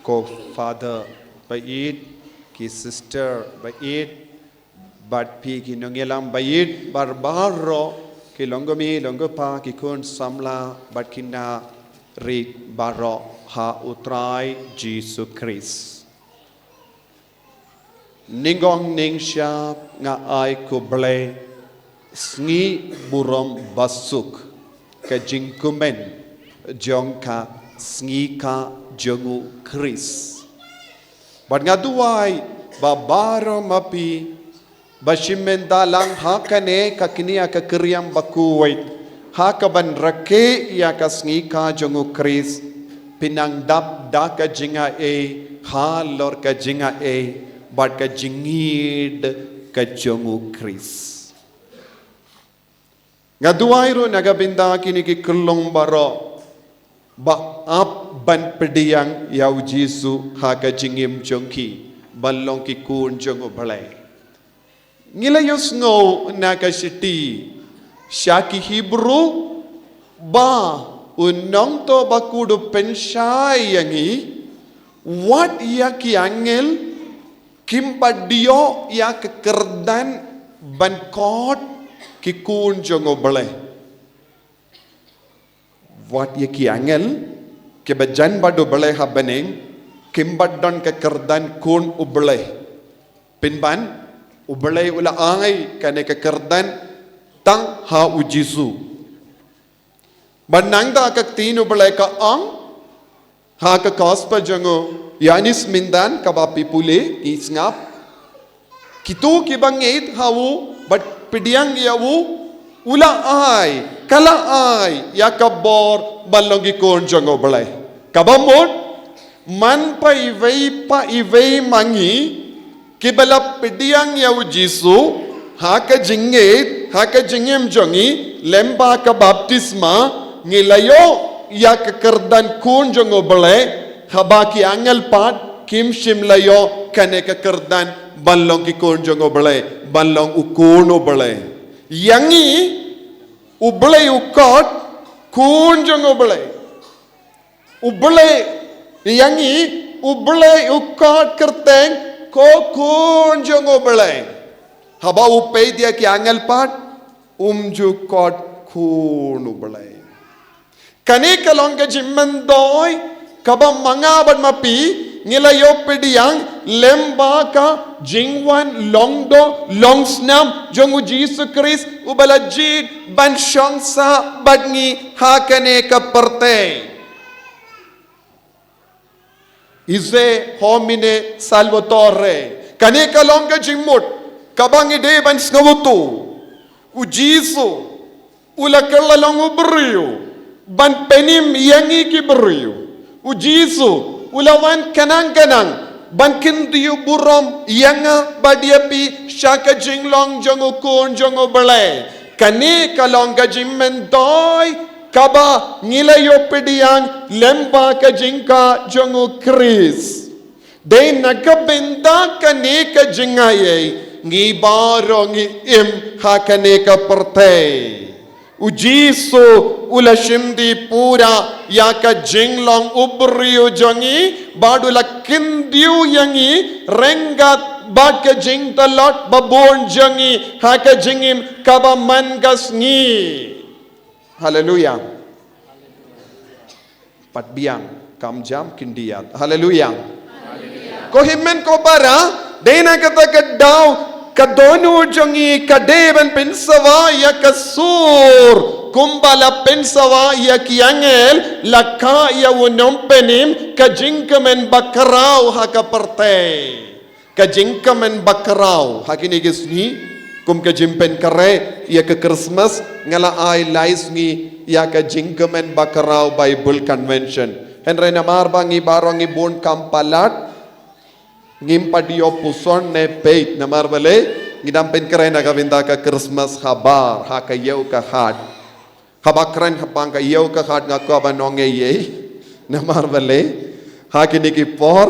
co-father bait ki sister bait bat pi ki nongelam bait barbaro ki longomi longopa ki kun samla bat kinna rit baro ha utrai Jesus Christ ningong ning siap nga ai ko ble sngi burom basuk ka jingkumen jongka sngi ka jongu Chris bat nga duway babaro mapi bashimenda lang hakane kakiniya ka kriyam bakuwait hakaban rake ya ka sngi ka jongu Chris pinangdap da ka jinga e halor ka jinga e bat ka jingid ka jongu Chris nga duwairo nagabinda kiniki kulong baro ba ap ban pediyang yaw Jisu haka jingim jongki balong ki kun jongo balay ngilayos ngo nakashiti shaki Hebrew ba unong to bakudu penshay yangi what yaki angel kimbadio yak kerdan ban kot ki kun jongo balay what yaki angel ke bajan badu balay habaneng kimbadon ke kerdan kun ubalay pinban ubalay ula angay kane ke kerdan tang ha ujisu banang da ka tin ubalay ka ang ha ka gospel jongo yanis mindan ka ba pipule isngap kitu ki bangait hawu but pidiyang yawu ula ay kala ay yakabor balongi kon jongo balay kabamot man pa ivay mangi kibala pidiyang yaw Jisu haka jingim jongi lemba ka baptisma ngilayo yak kerdan kun jongo balay habaki angel pat kim shimlayo kane ka kerdan balongi kon jongo balay balong ukuno balay yangi ublay ukot kunjong ublay yangi ublay ukot kerteng ko kunjong ublay haba upay dia ki angel pat umju kot kun ublay kani kalongga jimmendoy kaba mangaban mapi ngilayo pediyang lemba ka jingwan longdo longsnam jongu Jesus Christ ubalajid ban shongsa badngi hakane ka perte ize homine salvatore kane ka longa jimmut kabangi de ban snawutu u Jisu ulakalla longu brio ban penim yangi ki brio u Jisu ulawan kanang bankin diyu burom yanga badiapi shaka jinglong jongo kun jongo balay kani kalonga jimmendoy kaba ngilayo pediyang lemba ka jingka jongo Chris de nagabenda kani ka jingaye ngi baro ngi im hakane ka pertay ujiso ula shimdi pura yaka jinglong ubriyo jongi badula kindiu yangi rengat baka jing talot babon jongi haka jingim kaba mangasngi hallelujah patbiang kamjam kindiyat hallelujah ko himmen ko bara dena kata kadaw kadonu jongi kadeban pensawa ya kasur kumbala pensawa ya kiangel lakha ya unompenim kajingkamen bakarau hakaparte kajingkamen bakarau hakinigisni kum kajimpen kare ya ke Christmas ngala ai laisngi ya kajingkamen bakarau Bible Convention henre namar bangi barongi bon kampalat ngimpadio puson ne peit namar bale ngidampen kare na gavinda ka Christmas habar hakayau ka had habakran habang ka yau ka had nga ko banonge ye namar bale hakiniki por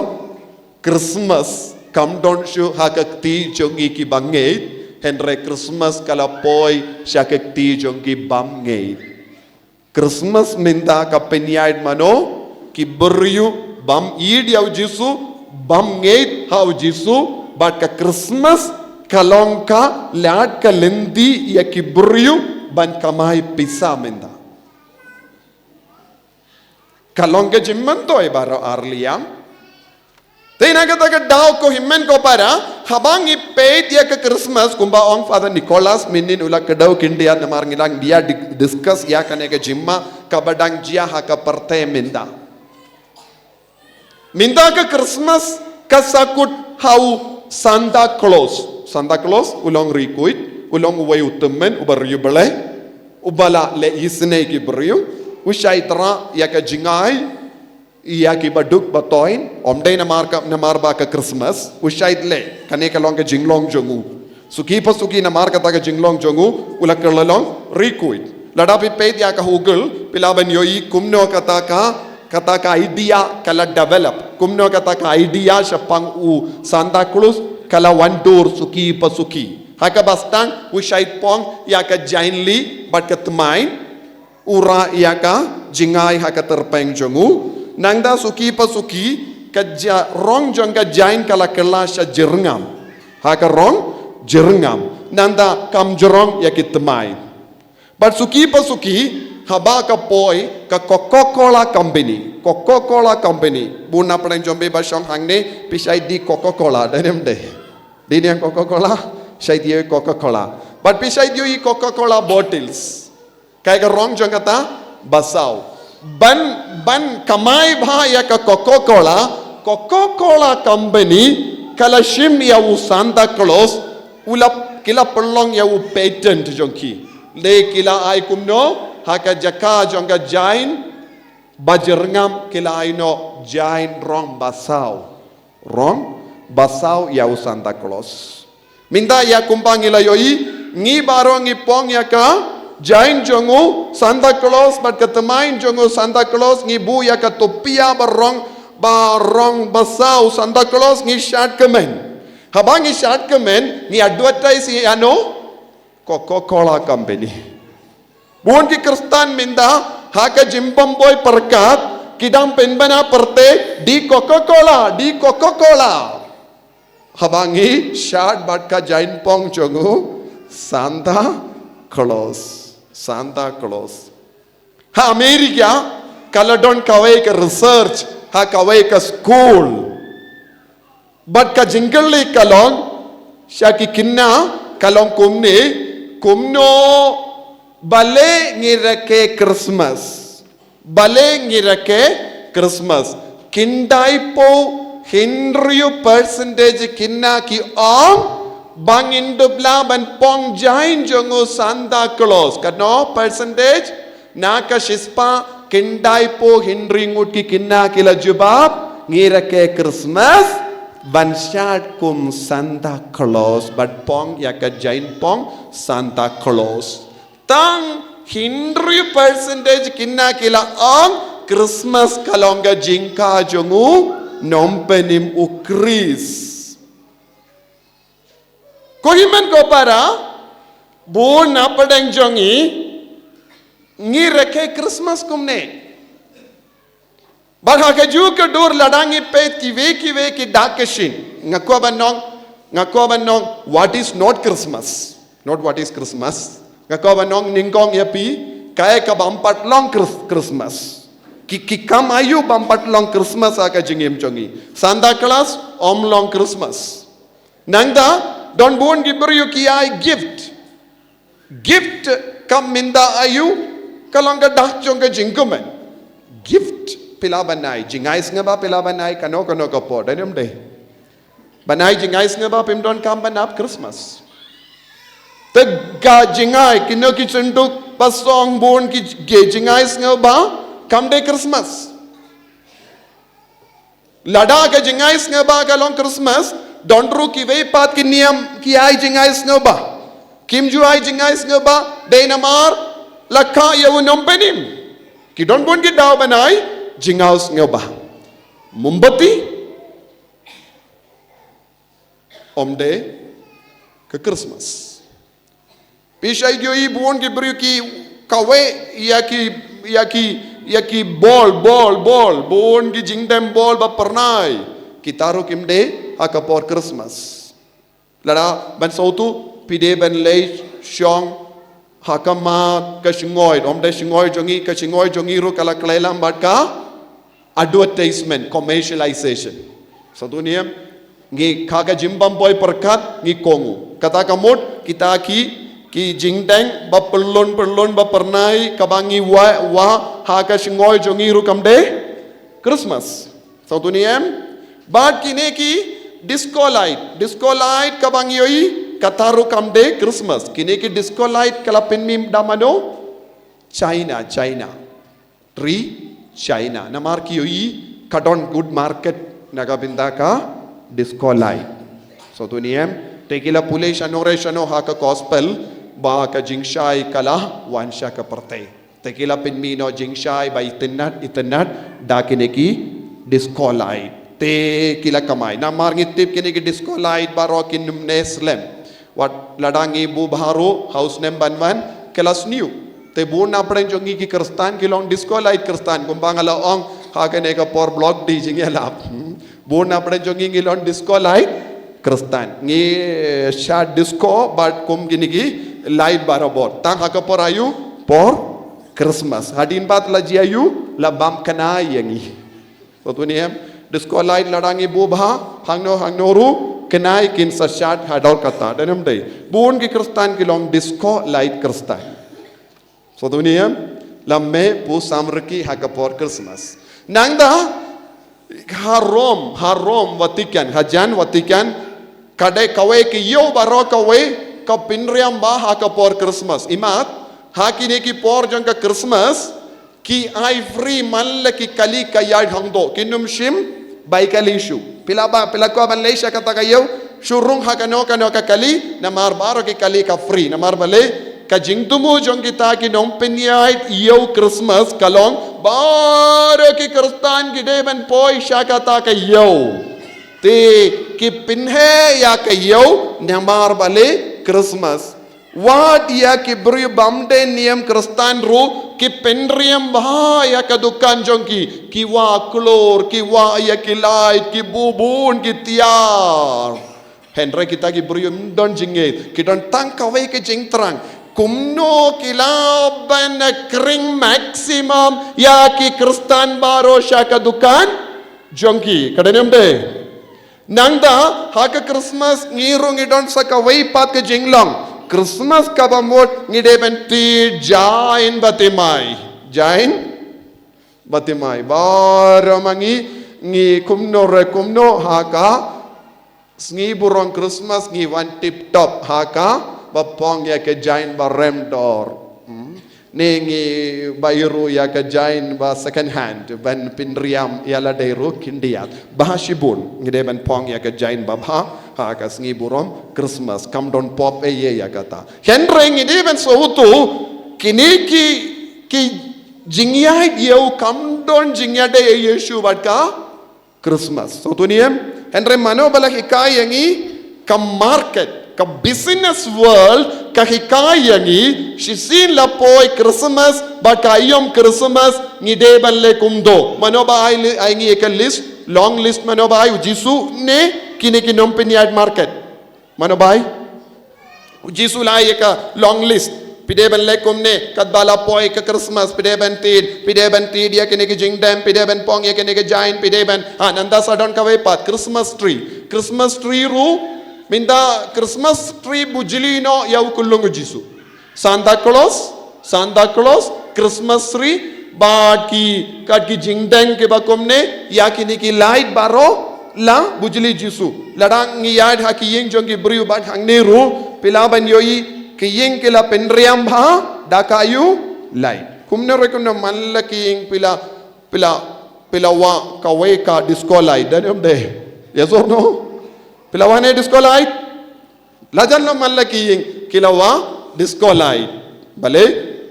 Christmas kam don shu hakakti jongi ki bangait henre Christmas kala poi shakakti jongi bamngait Christmas minta ka penyait mano ki beryu bam Eid yaw jisu, bam ngeit haw jisu, but ka Christmas kalong ka lad ka lendi ya kibriu ban kamay pisa menda. Kalong ka jimman to ibaro arliam. Tina kata daw ko himmen ko para habang ipet ya ke Christmas kumba ong Father Nicholas minin ula kedaw kindia na marngilang dia discuss ya kane ke jimma kabadang jia haka parte minda ke Christmas kasakut hau Santa Claus ulong rikuit ulong uway utemen ubaryu bele ubala le isne ki baryu ushaitra ya ke jingai iya ki baduk batoin omdai na marba ka Christmas ushait le kane ka long ka jinglong jongu suki na marka ta ka jinglong jongu ulak lalong rikuit ladapi pet ya ka hugul pilaban yoi kumno kata ka idea kala develop kumno kata ka idea syapang u Santa Claus kala wandur suki haka bastang ushait pong ya ka jainli bat ka tmain ura ya ka jingai haka terpeng jongu nangda suki kaja rong jong ka jain kala kelasya jerngam haka rong jerngam nanda kam jerong ya kitmai but suki haba ka poi ka Coca-Cola company buna pren jombe ba shong hangne pisai di Coca-Cola danem de di yang Coca-Cola shai di Coca-Cola but pisai di Coca-Cola bottles kai ka rong jong kata basau ban kamay bha ya ka Coca-Cola company kala shim ya u Santa Claus ulap kila perlong ya u patent jongki le kila ay kumno haka jaka jongka jain bajerngam kila ay no jain rong basau ya u Santa Claus minta ya kumpang ila yoi ngi barong ipong ya ka jain jongu Santa Claus bat ketemain jongu Santa Claus ngibu ya katopia barong basau Santa Claus ngi shat kemen habang ngi shat kemen ngi advertise Coca-Cola company buon ki Kristan minda haka jimbam boy perkat kidang penbana perte di Coca-Cola habang ngi shat bat ka jain pong jongu Santa Claus ha Amerika kaladon kawai ka research ha kawai ka school but ka jingli kalong syaki kinna kalong kumno bale ngirake Christmas kindai po Henry percentage kinna ki bang indubla ban pong jain jongo Santa Claus kano percentage naka shispa kindai po hindringut ki kinna kila jubab ngira ke Christmas ban syat kum Santa Claus bat pong ya ka jain pong Santa Claus tang hindri percentage kinna kila Christmas kalonga jingka jongu nompenim ukris kohiman ko para bu na padang jongi ngi reke Christmas kumne bagha ka ju ka dur ladangi pe kive ki dakashin ngakwa banong what is not Christmas ngakwa banong ningkong yapi kaya ka bampat long Christmas ki kam ayu bampat long Christmas aka jingim jongi Santa Claus long Christmas nangda don buon gibru ki ay gift kam minda ayu kalanga dah jonga jingkumen gift pilabanai jingais ngaba pilabanai kano ka po danem de banai jingais ngaba pimdon kam banap Christmas tega jingai kino ki cenduk pasong buon ki jingais ngaba kam de Christmas lada ka jingais ngaba kalong Christmas Dondru ki veipat ki niam ki ai jingais ngoba kim ju ai jingais ngoba de namar lakha yaw nompenim ki don bon ki daw banai jingaus ngoba mumbati omde ke Christmas pisai dio i buon ki bru ki kawe ya ki ki bol bon ki jingdem bol ba pernai kitaro kimde akapor Christmas lada ban sautu pide ban lei syong hakama ka singoi omde singoi jongi ru kala klelam batka advertisement commercialization satu niam ngi kaga jimbam boy perkat ngi kongu kata kamut kita ki jingdeng ba perlon ba pernai kabangi wa haga singoi jongi ru kamde Christmas satu niam bad kine ki disco light kabangi yoi kataru kamde Christmas kini ki disco light kala penmim damano China namar ki yoi kadon good market naga bindaka disco light so tu niem tekila pule shano haka gospel ba ka jingshai kala wansha ka parte tekila penmino jingshai ba itinat da kini ki disco light te kila kamai namar ngitip kini ki disco light baro kinum neslem wat ladangi bu baharu house name banwan kelas new te bu na pren jongi ki kristan ki long disco light kristan kumbang ala ong ha ke ne ka por block di jing ya lap bu na pren jongi ki long disco light kristan ngi sha disco but kum gini ki light barabot tang ha ka por ayu por Christmas hadin bat la ji ayu la bam kana yangi so tu ni disco light ladangi bu bha hangno ru kenai kin sashat hadal kata danam dei bun ki kristan ki long disco light kristan so dunia lamme pu samrki hakapor Christmas nangda harom hajan Vatican kade kawe ki yo baro kawe ka pinriam ba hakapor Christmas imat hakine ki por jong ka Christmas ki ai free mal ki kali kayad hangdo kinum shim baikalishu pila ko ban leisha kata kayo shurung hakano ka kali na marbaro ki kali ka free na marbale ka jingtumu jong kita ki nom penyait yo Christmas kalong baro ki kristan ki de ban poi shakata kayo te ki pinhe ya kayo na marbale Christmas what ya ki bru bamde niam kristan ru ki pendriam bahaya ka dukan jongki ki wa klor ki wa ya ki light ki bubun ki tiar henre kita ki bru don jinge ki don tang kawe ki jing trang kumno ki laban kring maximum ya ki kristan baro sha ka dukan jongki kadenem de nangda ha ka Christmas ngirung idon sa ka wei pat ka jinglong Christmas kabamot ngide benti jain batimai baramangi ngi kumno haka ngi burong Christmas ngi one tip top haka bapong ya ke jain barem dor nengi bayru ya ke jain ba second hand ban pinriam yala dairu kindiat bahashibun ngide ban pong ya ke jain babha haka sngi burom Christmas kam don pop ye ya kata henreng ngide ban sohutu kini ki jingya yeu kam don jingya de yesu batka Christmas so tuniem henre mano bala hikai yangi kam market ka business world ka hikai yangi shisin la poi Christmas ba kayom Christmas ngide ban le kumdo mano ba ai ngi ek list long list mano ba ai jisu ne kini ki nom piniad market mano ba ai jisu la ek long list pide ban le kumne kat bala poi ka Christmas pide ban tid ya kini ki jingdam pide ban pong ya kini ki jain pide ban nanda sadon ka we pat Christmas tree ru minda Christmas tree bujilino yau kulungu jisu Santa Claus Christmas tree ba ki jingdeng ke bakomne ya kini ki light baro la bujili jisu ladang ngiyad ha ki ying jong ki briu ba hang neru pilaban yoi ki ying ke la penriam bha dakayu light kumne rekunna malla ki ying pila wa ka we ka disco light dan de yes or no pilawane disco light lajan no malla ki ying kilawa disco light bale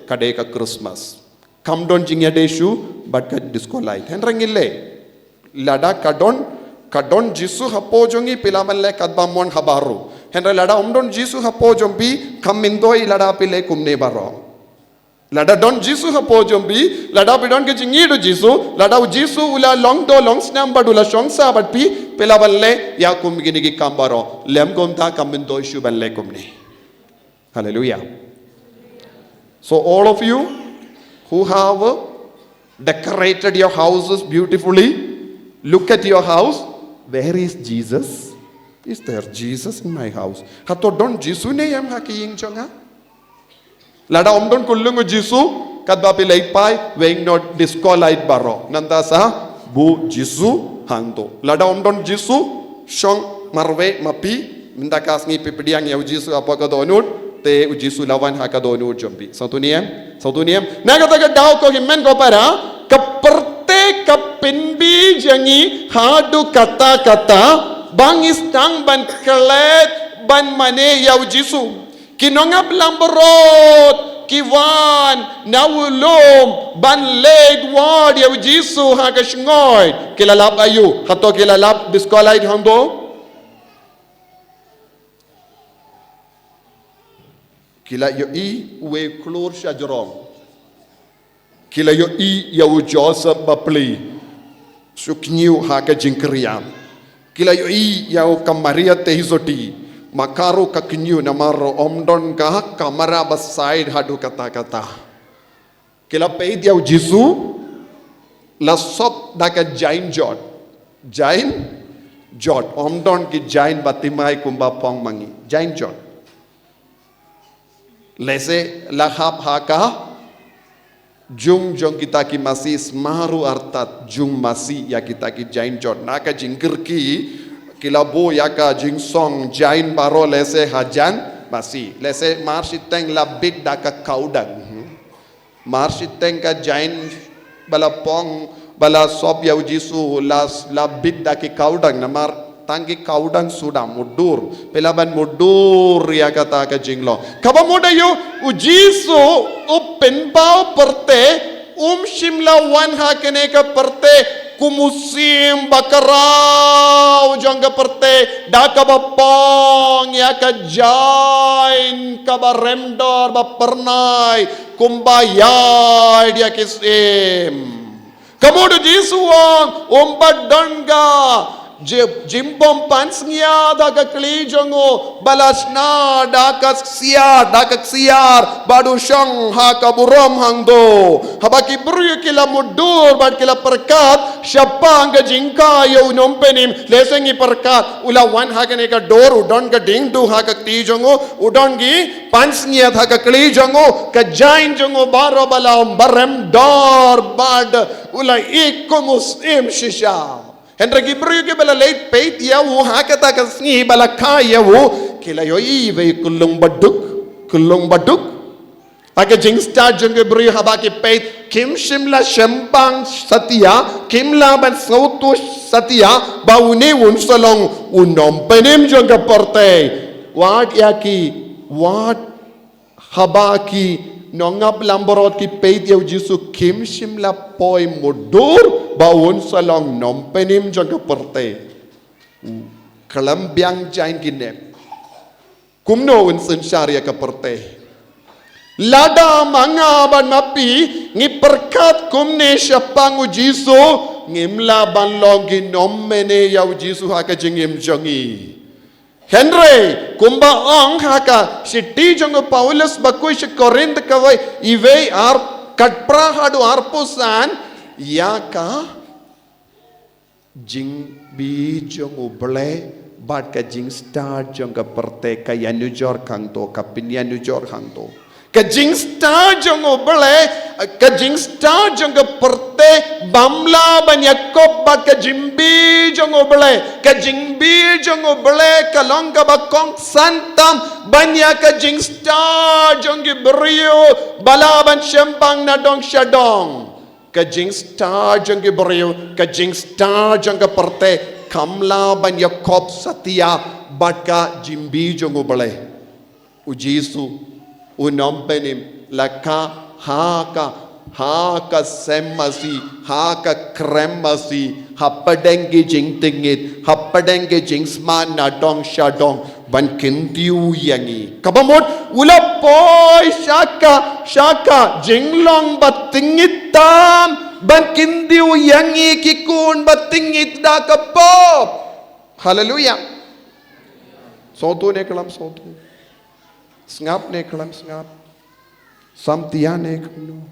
kade ka Christmas kam don jingya deshu but ka disco light henrangille lada kadon jisu hapo jongi pilaman le kadba mon habaru henra lada umdon jisu hapo jombi kam mindoi lada pile kumne baro Lada don Jisu ha po jombi, lada bidon ke jingi do Jisu, lada u Jisu ula long do long snam badula shong sa bat pi, pela balle ya kum gini ki kambaro, lem gom ta kamin do ishu balle kumni. Hallelujah. So all of you who have decorated your houses beautifully, look at your house. Where is Jesus? Is there Jesus in my house? Hato don Jisu ne yam ha ki ying chonga? Lada omdon kullungu Jisu kadba pi leipai weighing not disco light baro nanda sa bu Jisu hangdo. Lada omdon Jisu shong marwe mapi minda kasngi pipdiang ya Jisu apa ka donut te Jisu lawan ha ka donut jombi. Satu niem na kata ka daw ko himmen ko para kaperte kapinbi jangi hadu kata bang istang ban kelet ban mane ya Jisu kinongap lamborot kiwan nawulom ban leg ward ya Jisu ha ka shngoy kilalap ayu hato kilalap disqualified hando kila yo i we klor shajrong kila yo i ya Joseph bapli sukniu ha ka jingkriam kila yo i ya Maria tehizoti makaru kakinyu namaro omdon ka kamera bas side hadu kata kila peid ya Jisu la sop daka jain jot omdon ki jain batimai kumba pong mangi jain jot lese lahap haka jung jong kita ki masih smaru artat jung masih ya kita ki jain jot naka jingkir ki kilabo yaka jingsong jain baro lese hajan masih lese marsiteng labit daka kaudang marsiteng ka jain bala pong bala sop ya Jisu las labit daki kaudang namar tangki kaudang sudah mudur pelaban mudur ya kata ka jinglo kaba muda yo Jisu open bau perte shimla wan hakene ka perte kumusim bakarau jangga perte daka bapong ya ka jain ka baremdor bapernai kumbayai dia kisim kamudu Jisuang umbadanga jimbom pansnya daga klijongo balasna daka siar badu shang ha kaburom hangdo habaki buru kila mudur bad kila perkat syapa nga jingka yo nompenim lesengi perkat ula wan ha kane ka dor udon ka dingdu ha ka klijongo udon gi pansnya ha ka klijongo ka jain jongo baro balam barem dor bad ula ikumus im shisha Hendra gibru ke bala late peit ya wo hakata kasni bala kaya wo kila yo ive kulung baduk aga jingsta jung gibru habaki peit kim shimla shambang satya kimla ban sautu satya baune un salong unom penim jung porte wat habaki nongap lamborot ki peit ya Jisu kim shimla poi mudur bawon salong nompenim jaga perte kalambyang jain kinep kumno unsun syariah ka perte lada manga ban mapi ngi perkat kumne syapang Jisu ngimla ban logi nommene ya Jisu haka jingim jongi Henry kumba ong haka sitti jongo Paulus bakui si Korint kawai iwe ar katpra hadu arpusan Yaka jing bi jong uble bad ka jing star jong ka perte ka yanujor kangto ka pinyanujor kangto ka jing star jong uble ka jing star jong ka perte bamla banyakop bad ka jimbi jong uble ka jingbi jong uble ka longga bakong santam banya ka jing star jong gibriyo balaban syempang na dong syadong Kajing star jangga beriu, kajing star jangga perte, kamla ban Yakob Satya, badka jimbi jangga boleh. Ujisu, unompenim, laka haka semmasi, haka kremasi, hapadenge jing tingit, hapadenge jing sman na dong shadong, ban kentiu yangi kabamot ulapoy shaka jinglong batingitam ban kentiu yangi kikun batingit da kapop. Haleluya. Sotu ne kalam sotu, sngap ne kalam sngap, samtia ne kalam.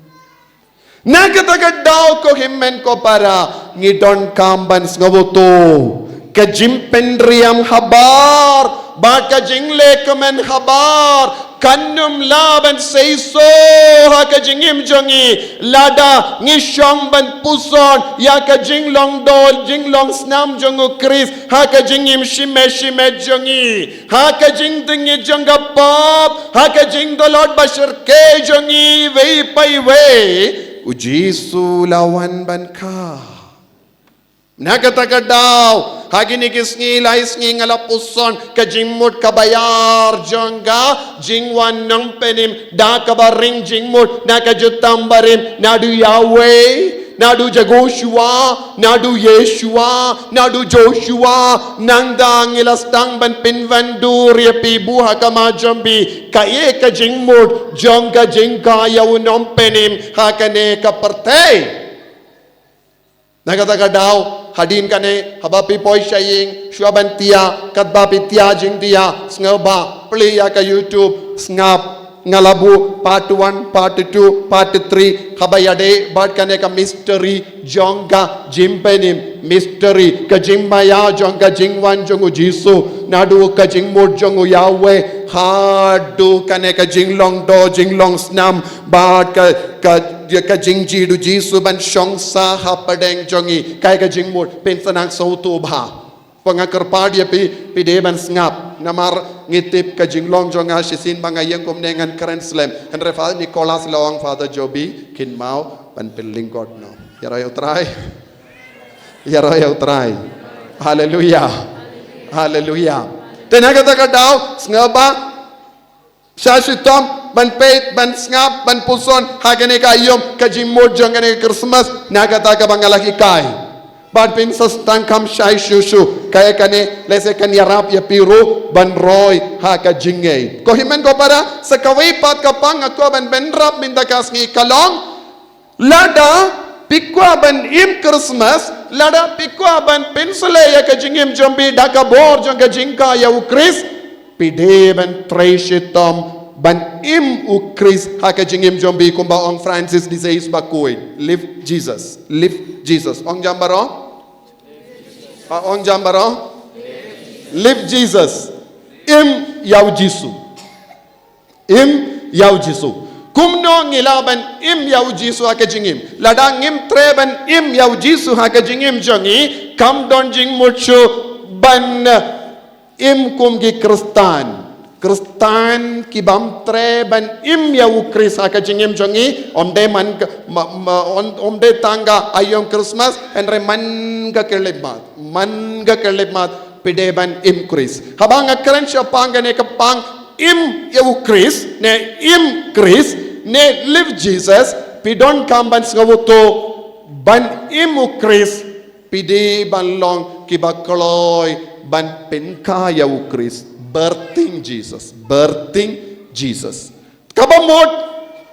Nagkatagadaw ko himmen ko para ngidon kamban ngawoto kajimpenriam habar ba kajingle kamen habar kanum laban seiso ha kajingim jongi lada ngishong ban puson ya kajinglong dol jinglong snam jongu kris ha kajingim shime jongi ha kajing dingi jonga pop ha kajing dolot bashir ke jongi wei pai wei ujisu lawan banka nakatagadaw hagini kisngi lais ngi ngalapuson kajimut kabayar jangga jingwan nang penim da kabaring jingmut nakajutambarim nadu Yahweh nadu Jagoshua nadu Yeshua nadu Joshua nangdang ilastang ban pinvandur ya pibuha kama jambi kaye ka jingmut jangga jingka yawunom penim hakane kaparte nagatagadaw hadin kane habapi poy shaying shuabantia katbapi tia jingtia sngoba play ya ka YouTube snap ngalabu part 1 part 2 part 3 habayade bat kane ka mystery jonga jimpenim mystery ka jimbaya jonga jingwan jongu jisu nadu ka jingmod jongu Yahweh hadu kane ka jinglong do jinglong snam bat ka jingji du jisu ban shongsa hapadeng jongi kai ka jingmod pensanang sautu bha pangakarpadia pi deban ngap namar ngitip ka jinglong jonga shisin bangayang kumnengan karen slam andre father Nicholas lawang father Joby kin mau pan pilling god no yarayo try hallelujah hallelujah tenagata ka daw ngaba shashitam ban peit ban ngap ban puson hagane ka yom ka jimod jongane Christmas nagata ka bangalaki kai Bad pin sastang kam shai shushu kaya kane lese kan yarap ya piru ban roy ha ka jingay ko himen ko para sa kawipat kapang ako ban benrap mindakas ngi kalong lada pikwa ban im Christmas lada pikwa ban pinsule ya ka jingim jombi daka bor jong ka jingka ya ukris pide ban treshitom ban im ukris ha ka jingim jombi kumba ong Francis disease bakuin live Jesus ong jambaro ong jambaro live Jesus im yaw jisu kumno ngilaban im yaw jisu ha ka jingim ladang im treban im yaw jisu ha ka jingim jongi kam don jing mucho ban im kum gi Kristan ki bam treban im yaw Kris ha ka jingim jongi omde man omde tangga ayong Christmasendre man ga kelemat pideban im Kris habang akran siya pangane kapang im yaw Kris ne live Jesus pidon kamban ngawoto ban im Kris pide ban long kibakloy ban penka yaw Kris birthing Jesus kabamot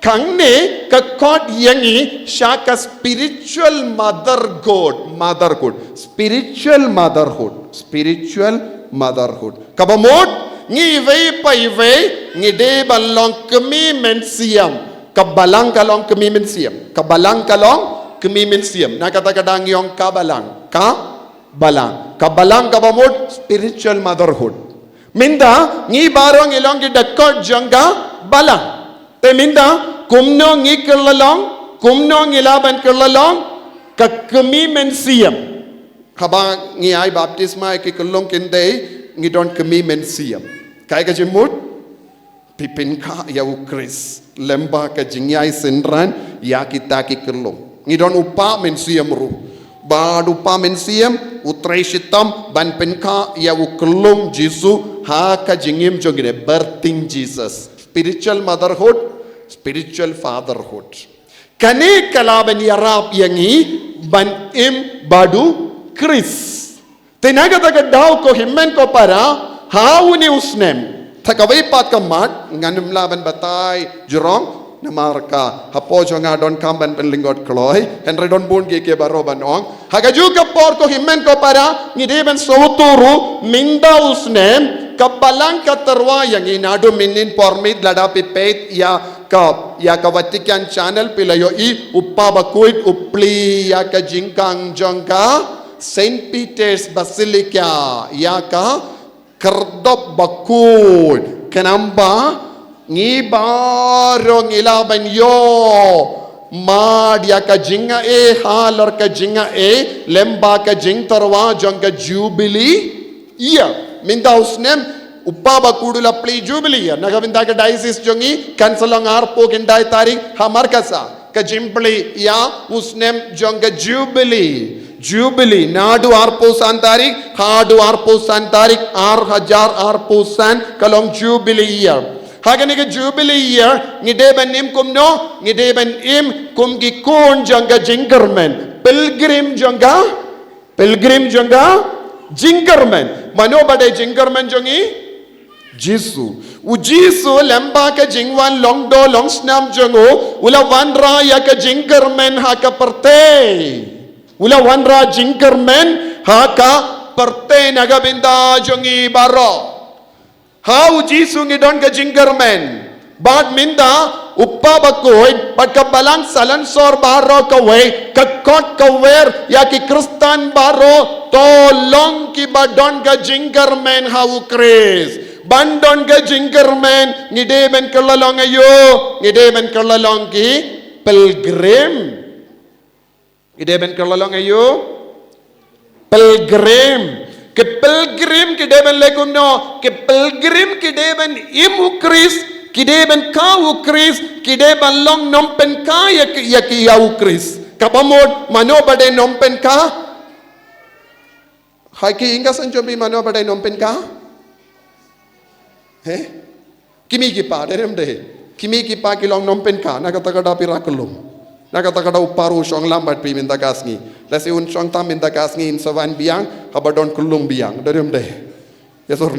kangne ka god yangi shaka spiritual motherhood kabamot ngi vei pai vei ngi de balong kemi mensiam kabalang kalong kemi mensiam nakata-kadang yung kabalang kabamot spiritual motherhood minda ngi barong ilong ki dakot jangga balang te minda kumno ngi kerlalong kumno ngi laban kerlalong ka kemi mensiam habang ngi ay baptisma ki kelong kinde ngi don kemi mensiam kai ka jimut pipin ka ya ukris lemba ka jingyai sendran ya kita ki kelong ngi don upa mensiam ru badu pamensiam utreshitam ban penka ya ukelung Jisu ha ka jingim jogine birthing Jesus spiritual motherhood spiritual fatherhood kane kalaban yarap yangi ban im badu Kris tenaga daw ko himmen ko para Hau ni usnem. Takaway pat kamat. Nganum laban batay. Jurong. Namarka. Hapo jo nga don kamban penlinggot kloy. Henry don bun gike baro banong. Hagaju kapor ko himmen ko para. Ngideben sawturu. Minda usnem. Kabalang katarwa yang inadu minin pormit ladapi pet ya ka Vatican channel pilayo I uppa bakuit upli ya ka jingkang jongka Saint Peter's Basilica ya ka kerdop bakut kenamba ngibaro ngilaban yo mad ya ka jinga halar ka jinga lemba ka jing tarwa jongka jubilee iya minda usnem upaba kudula play jubilee nagavinda ka diocese jongi kansalang arpo kindai tarik hamar kasa ka jimpli ya usnem jonga jubilee nadu arpo san tarik hadu arpo san tarik 6000 arpo san kalong jubilee year haganige jubilee year ngideben im kumno ngideben im kumgi kun jonga jingermen pilgrim jonga Jingerman, mano bade Jingerman jongi Jisu. Ujisu lemba ka jingwan longdo long snam jongo ula wanra ya ka Jingerman haka perte. Ula wanra Jingerman haka perte nagabinda jongi baro. Ha ujisu ngidon ka Jingerman. Bad minda uppa bakoy pagkabalang salansor baro kawe kakot kawer ya ki kristan baro tolong ki badon ka jingermen hau kris bandon ka jingermen ngideben kelalong ayo ngideben kelalong ki pilgrim ngideben kelalong ayo pilgrim ke pilgrim kideben legum no ke pilgrim kideben imu kris kideben kau kris kideben long nompen ka ya ki yau kris kabamod mano bade nompen ka hai ki inga sanjobi mano bade nompen ka kimi ki pa derem de kimi ki pa ki long nompen ka nagatakada pirakulum nagatakada uparu shong lambat pi minta kasngi lasi un shong tam minta kasngi in savan biang habadon kulum biang derem de yes or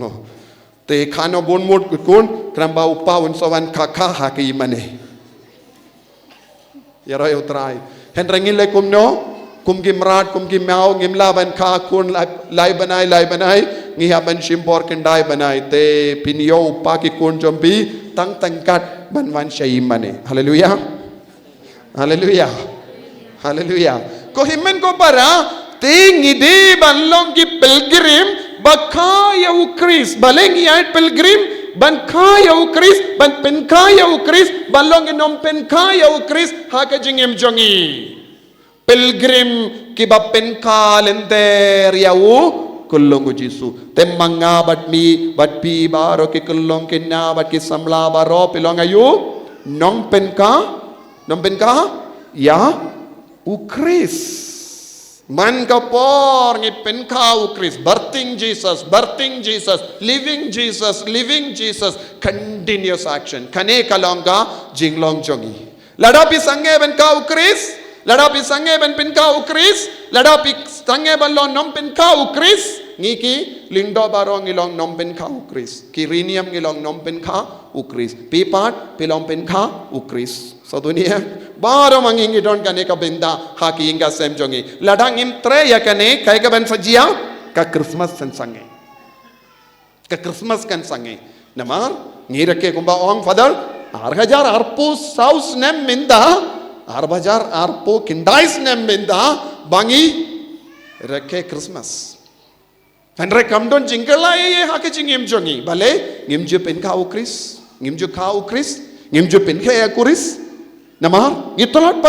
no te khano bon mot kun kramba upa un savan kaka haki mane yara utrai henrengin le kumno kum gimrat kum gimau gimlaban ka kun lai banai ngihaban shimpor kendai banai te pinyo upa ki kun jombi tang tangkat banwan syai mane haleluya ko himmen ko para te ngide banlong ki pilgrim bakaya ukris baleng ya pilgrim ban kaya ukris ban pen kaya ukris balong inom pen kaya ukris haka jingem jongi pilgrim ki ba pen kalender yau kullong jisu temanga batpi baro ki kullong kinna bat ki samla baro pilong ayu nom pen ka ya ukris man kapor ngi pen kau Kris birthing Jesus living Jesus continuous action kane kalonga jinglong jongi ladapi sange ben kau Kris ladapi sange ben pen kau Kris ladapi sange ben lon nom pen kau Kris ngiki lindo barong ilong nom pen kau Kris kiriniam ngilong nom pen kau Kris pipat pilong pen kau Kris sa dunia baro mangingi don kane ka benda haki inga sem jongi ladang im tre ya kane kai ka ban sajia ka Christmas san sange ka Christmas kan sange namar ngirake kumba ong father 6000 arpo saus nem minda 6000 arpo kindais nem minda bangi reke Christmas andre kamdon jingkala ye haki jingim jongi bale ngimju pen ka Kris ngimju ka Kris ngimju pen ka Kris namar ngitolot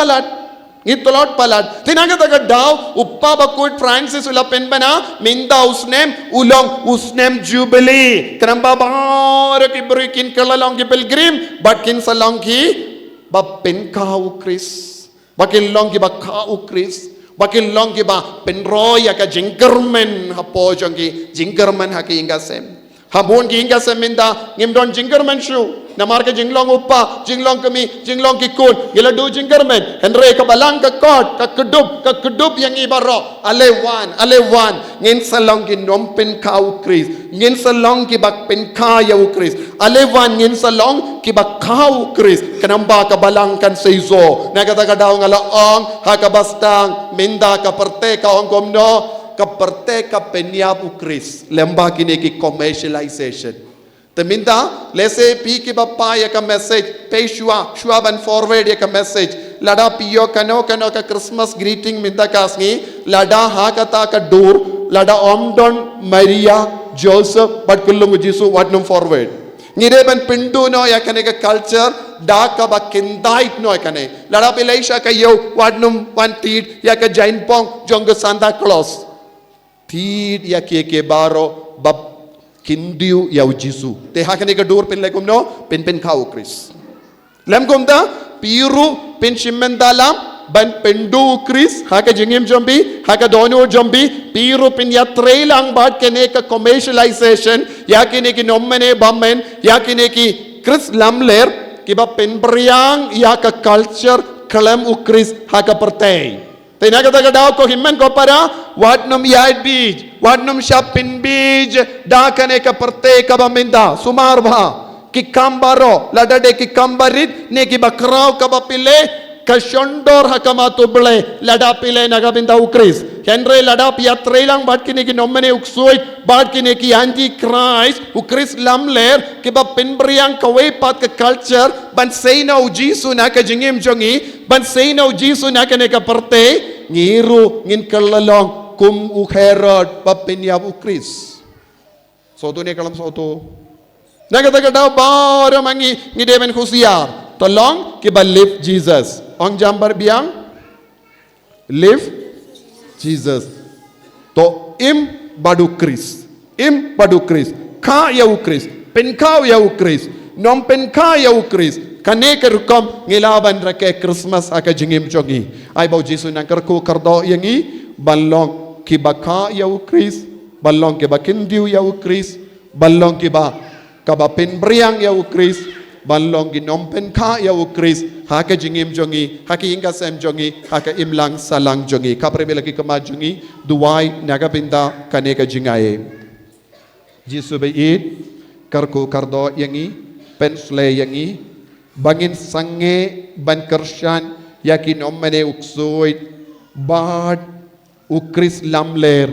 palat tinaga taga daw uppa bakut Francis ula pen bana minda usnem jubilee kanamba bar ki brekin kalalong ki pilgrim batkin salong ki ba pen kau Kris bakin long ki ba kau Kris bakin long ki ba pen roya ka jingermen hapo jongi jingermen haki inga sem Habun gi inga seminda ngimdon jingerman shu na marka jinglong upa jinglong kami jinglong kikun gila du jingerman henre ka balang ka kot ka kedup yang ibaro alewan ngin salong gi nompen kau kris ngin salong ki bak pen kaya u kris alewan ngin salong ki bak kau kris kenamba ka balang kan seizo na kata ka daw ngala ong ha ka bastang minda ka perte ka ong komno kaperte ka penyabu Chris lemba kini ki commercialization teminta lese pi ki bapaya ka message pe shua ban forward ya ka message lada piyo kano ka Christmas greeting minta kasngi lada ha kata ka dur lada omdon Maria Joseph but kullungu Jisu wadnum forward ngire ban pindu no ya kane ka culture da ka ba kindait no kane lada pilaisha ka yo wadnum wantit ya ka jain pong jong Santa Claus Tid ya ke baro bab kindiu ya Jisu. Te hakane ka dur pin lekum no pin kau Chris. Lem kumda piru pin shimmen dalam ban pendu Chris haka jingim jombi haka donu jombi piru pin ya trailang bad kene ka commercialization ya kene ki nommene bammen ya kene ki Chris lamler ki ba pin priang ya ka culture kalam u Chris haka pertei. Tena kata daw ko himmen ko para wadnum yaid bij wadnum shapin bij da kane ka perte ka baminda sumar bha ki kambaro ladade ki kambarit ne ki bakraw ka bapile ka shondor hakama tuble lada pile naga binda ukris henry lada pia trailang bat kini ki nommene uksuit bat kini ki anti Christ ukris lamler ki ba pinbriang ka way pat ka culture ban say na Jisu na ka jingim jongi ban say na Jisu na ka ne ka perte ngiru ngin kalalong kum ukherod papinyab ukris soto ne kalam soto nagata daw baro mangi ni demen khusiar tolong ki ba live Jesus ong jambar biang live Jesus to im badu Chris ka ya ukris pen ka ya ukris nom pen ka ya ukris kane ke rukom ngilaban rake Christmas aka jingim jogi ai bau Jisu nang kerku kardo yangi ballong ki baka ya ukris ballong ki bakindiu ya ukris ballong ki ba kaba pen briang ya ukris ballong ki nom pen ka ya ukris haka jingim jongi haki inga sem jongi haka imlang salang jongi kapre belaki kama jongi duwai naga binda kane ka jingaye Jisu be it karku kardo yangi pensle yangi bangin sange ban kershan yakin ommene uksuit bad ukris lamler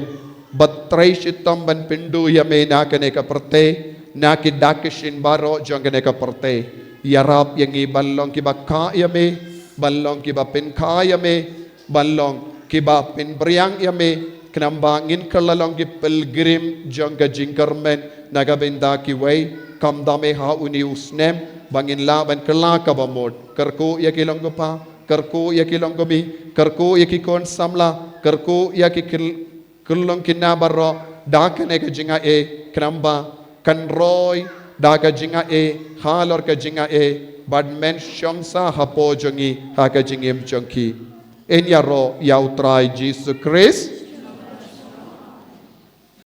batray shitam ban pindu yame nakane ka perte naki dakishin baro jongane ka perte yarap yangi ballong ki bakka yame ballong ki ba pin kha yame ballong ki ba pin briang yame knambangin kalalong ki pilgrim jonga jingkarmen nagabinda ki way kamdame ha uni usnem bangin laban kelaka bamod kerku yakilong pa kerku yakilong gobi kerku yakikon samla kerku yakikil kulong kinabaro dakane ka jinga e kramba kanroy daga jinga e halor ka jinga e badmen shongsa hapo jongi haka jingim chongki enyaro yautrai Jesus Christ